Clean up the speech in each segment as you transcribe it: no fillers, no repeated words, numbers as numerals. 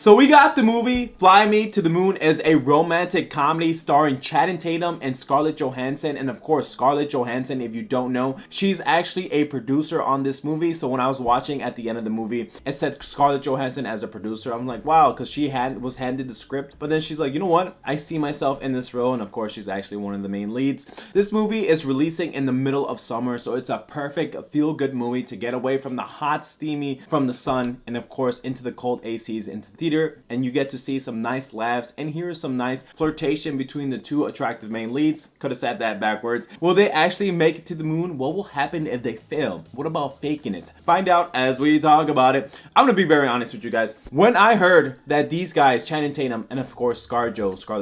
So we got the movie Fly Me to the Moon is a romantic comedy starring Channing Tatum and Scarlett Johansson. And of course, Scarlett Johansson, if you don't know, she's actually a producer on this movie. So when I was watching at the end of the movie, it said Scarlett Johansson as a producer. I'm like, wow, because she was handed the script. But then she's like, you know what? I see myself in this role. And of course, she's actually one of the main leads. This movie is releasing in the middle of summer. So it's a perfect feel-good movie to get away from the hot, steamy, from the sun. And of course, into the cold ACs, into the theater. And you get to see some nice laughs and hear some nice flirtation between the two attractive main leads. Could have said that backwards. Will they actually make it to the moon? What will happen if they fail? What about faking it? Find out as we talk about it. I'm gonna be very honest with you guys. When I heard that these guys, Channing Tatum and of course Scarlett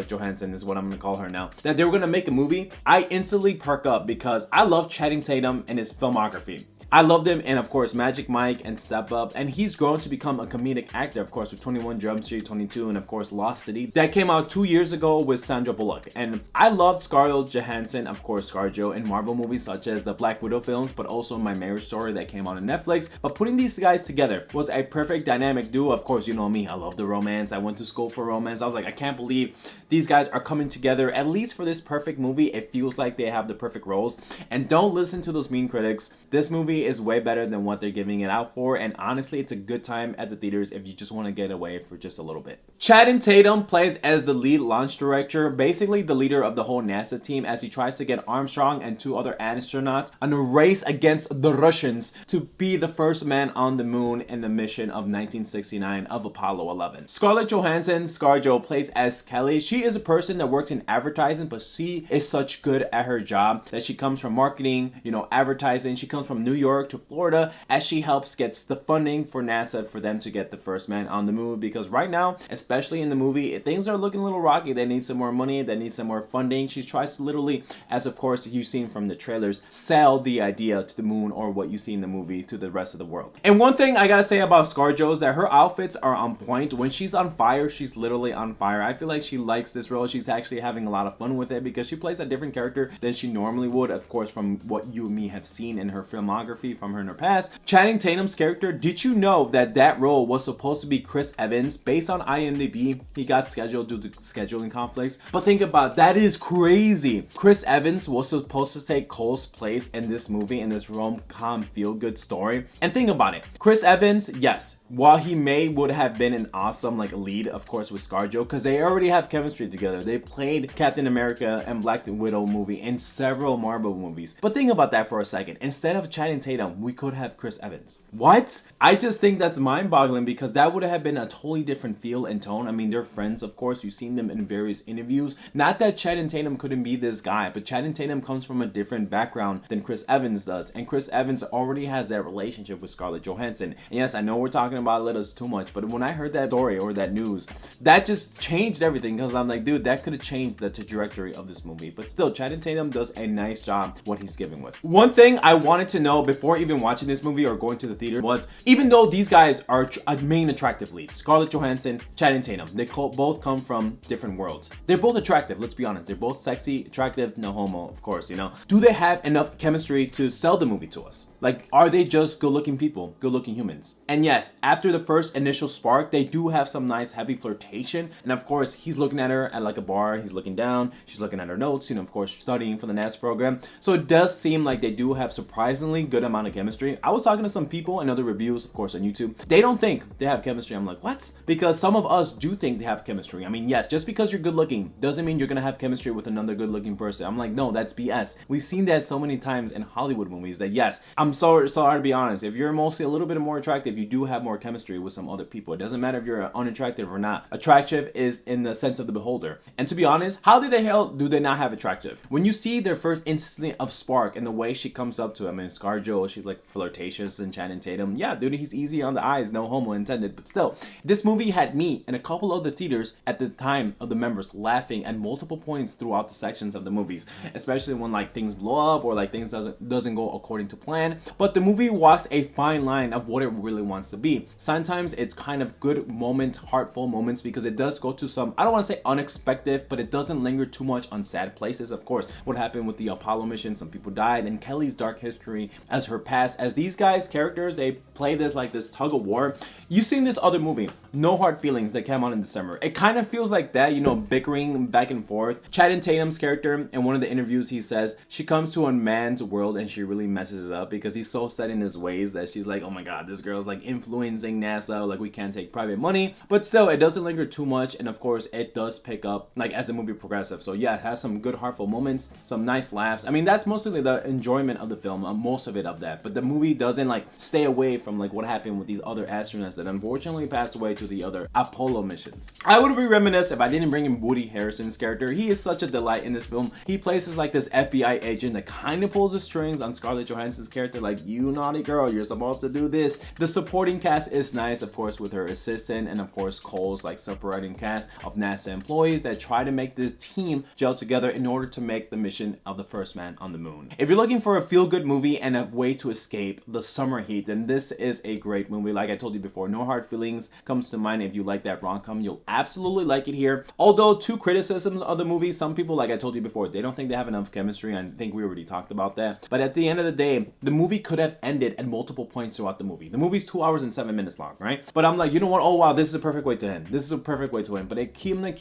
Johansson is what I'm gonna call her now, that they were gonna make a movie, I instantly perk up because I love Channing Tatum and his filmography. I loved him in, of course, Magic Mike and Step Up, and he's grown to become a comedic actor, of course, with 21 Jump Street, 22, and of course, Lost City. That came out 2 years ago with Sandra Bullock. And I loved Scarlett Johansson, of course, ScarJo, in Marvel movies such as the Black Widow films, but also My Marriage Story that came out on Netflix. But putting these guys together was a perfect dynamic duo. Of course, you know me, I love the romance. I went to school for romance. I was like, I can't believe these guys are coming together, at least for this perfect movie. It feels like they have the perfect roles. And don't listen to those mean critics. This movie is way better than what they're giving it out for, and honestly, it's a good time at the theaters if you just want to get away for just a little bit. Channing Tatum plays as the lead launch director, basically the leader of the whole NASA team, as he tries to get Armstrong and 2 other astronauts on a race against the Russians to be the first man on the moon in the mission of 1969 of Apollo 11. Scarlett Johansson, ScarJo, plays as Kelly. She is a person that works in advertising, but she is such good at her job that she comes from marketing, advertising. She comes from New York to Florida as she helps gets the funding for NASA for them to get the first man on the moon, because right now, especially in the movie, things are looking a little rocky. They need some more money, they need some more funding. She tries to literally, as of course you've seen from the trailers, sell the idea to the moon or what you see in the movie to the rest of the world. And one thing I gotta say about ScarJo is that her outfits are on point. When she's on fire, she's literally on fire. I feel like she likes this role. She's actually having a lot of fun with it because she plays a different character than she normally would, of course, from what you and me have seen in her filmography from her in her past. Channing Tatum's character, did you know that role was supposed to be Chris Evans? Based on IMDb, he got scheduled due to scheduling conflicts. But think about that is crazy. Chris Evans was supposed to take Cole's place in this movie, in this rom-com feel-good story. And think about it. Chris Evans, yes, while he would have been an awesome lead, of course, with ScarJo, because they already have chemistry together. They played Captain America and Black Widow movie in several Marvel movies. But think about that for a second. Instead of Channing Tatum, we could have Chris Evans. What? I just think that's mind-boggling because that would have been a totally different feel and tone. I mean, they're friends, of course. You've seen them in various interviews. Not that Channing Tatum couldn't be this guy, but Channing Tatum comes from a different background than Chris Evans does. And Chris Evans already has that relationship with Scarlett Johansson. And yes, I know we're talking about Little too much, but when I heard that story or that news, that just changed everything because I'm like, dude, that could have changed the trajectory of this movie. But still, Channing Tatum does a nice job what he's giving with. One thing I wanted to know before even watching this movie or going to the theater was, even though these guys are main attractive leads, Scarlett Johansson, Channing Tatum, they both come from different worlds. They're both attractive, let's be honest. They're both sexy, attractive, no homo, of course, Do they have enough chemistry to sell the movie to us? Are they just good-looking people, good-looking humans? And yes, after the first initial spark, they do have some nice heavy flirtation. And of course, he's looking at her at a bar, he's looking down, she's looking at her notes, of course, studying for the NASA program. So it does seem like they do have surprisingly good amount of chemistry. I was talking to some people and other reviews, of course, on YouTube. They don't think they have chemistry. I'm like, what? Because some of us do think they have chemistry. I mean, yes, just because you're good looking doesn't mean you're gonna have chemistry with another good looking person. I'm like, no, that's BS. We've seen that so many times in Hollywood movies that yes, I'm sorry to be honest, if you're mostly a little bit more attractive, you do have more chemistry with some other people. It doesn't matter if you're unattractive or not. Attractive is in the sense of the beholder. And to be honest, how the hell do they not have attractive? When you see their first instant of spark and the way she comes up to him, and ScarJo, she's flirtatious, and Channing Tatum, yeah, dude, he's easy on the eyes, no homo intended. But still, this movie had me and a couple other theaters at the time of the members laughing at multiple points throughout the sections of the movies, especially when things blow up or things doesn't go according to plan. But the movie walks a fine line of what it really wants to be. Sometimes it's kind of good moments, heartful moments, because it does go to some, I don't want to say unexpected, but it doesn't linger too much on sad places. Of course, what happened with the Apollo mission, some people died, and Kelly's dark history as her past, as these guys characters, they play this this tug of war. You've seen this other movie, No Hard Feelings that came out in December. It kind of feels like that, you know, bickering back and forth. Channing Tatum's character, in one of the interviews, he says she comes to a man's world and she really messes it up because he's so set in his ways that she's like, oh my god, this girl's like influencing NASA, like we can't take private money. But still, it doesn't linger too much, and of course it does pick up like as the movie progresses. So yeah, it has some good heartful moments, some nice laughs. I mean, that's mostly the enjoyment of the film, most of it of that. But the movie doesn't like stay away from like what happened with these other astronauts that unfortunately passed away to the other Apollo missions. I would be remiss if I didn't bring in Woody Harrelson's character. He is such a delight in this film. He plays as like this FBI agent that kind of pulls the strings on Scarlett Johansson's character, like, you naughty girl, you're supposed to do this. The supporting cast is nice, of course, with her assistant and of course Cole's like supporting cast of NASA employees that try to make this team gel together in order to make the mission of the first man on the moon. If you're looking for a feel-good movie and a way to escape the summer heat, then this is a great movie. Like I told you before, No Hard Feelings comes to mind. If you like that rom-com, you'll absolutely like it here. Although, two criticisms of the movie: some people, like I told you before, they don't think they have enough chemistry. I think we already talked about that. But at the end of the day, the movie could have ended at multiple points throughout the movie. The movie's 2 hours and 7 minutes long, right? But I'm like, you know what? Oh wow, this is a perfect way to end. This is a perfect way to end. But it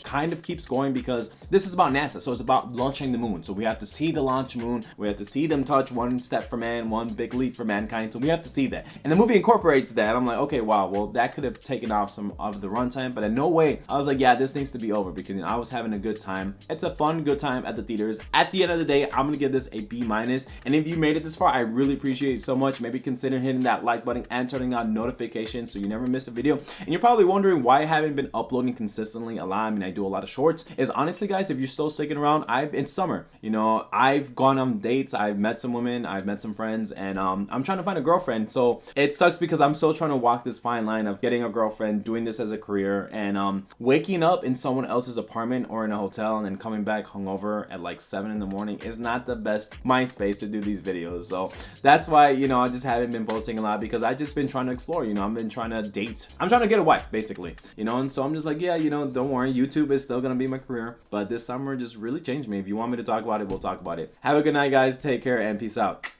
kind of keeps going because this is about NASA, so it's about launching the moon. So we have to see the launch moon. We have to see them touch one step for man, one big leap for mankind. So we have to see that, and the movie incorporates that. I'm like, okay, wow, well that could have taken off some of the runtime, but in no way I was like, yeah, this needs to be over, because I was having a good time. It's a fun, good time at the theaters. At the end of the day, I'm gonna give this a B-. And if you made it this far, I really appreciate it so much. Maybe consider hitting that like button and turning on notifications so you never miss a video. And you're probably wondering why I haven't been uploading consistently a lot. I mean, I do a lot of shorts. Is honestly, guys, if you're still sticking around, it's summer. You know, I've gone on dates, I've met some women, I've met some friends, and I'm trying to find a girlfriend. So it sucks because I'm still trying to walk this fine line of getting a girlfriend, doing this as a career, and waking up in someone else's apartment or in a hotel and then coming back hungover at like 7 in the morning is not the best mind space to do these videos. So that's why, you know, I just haven't been posting a lot, because I've just been trying to explore. You know, I've been trying to date. I'm trying to get a wife, basically, you know. And so I'm just like, yeah, you know, don't worry, YouTube is still gonna be my career, but this summer just really changed me. If you want me to talk about it, we'll talk about it. Have a good night, guys. Take care and peace out.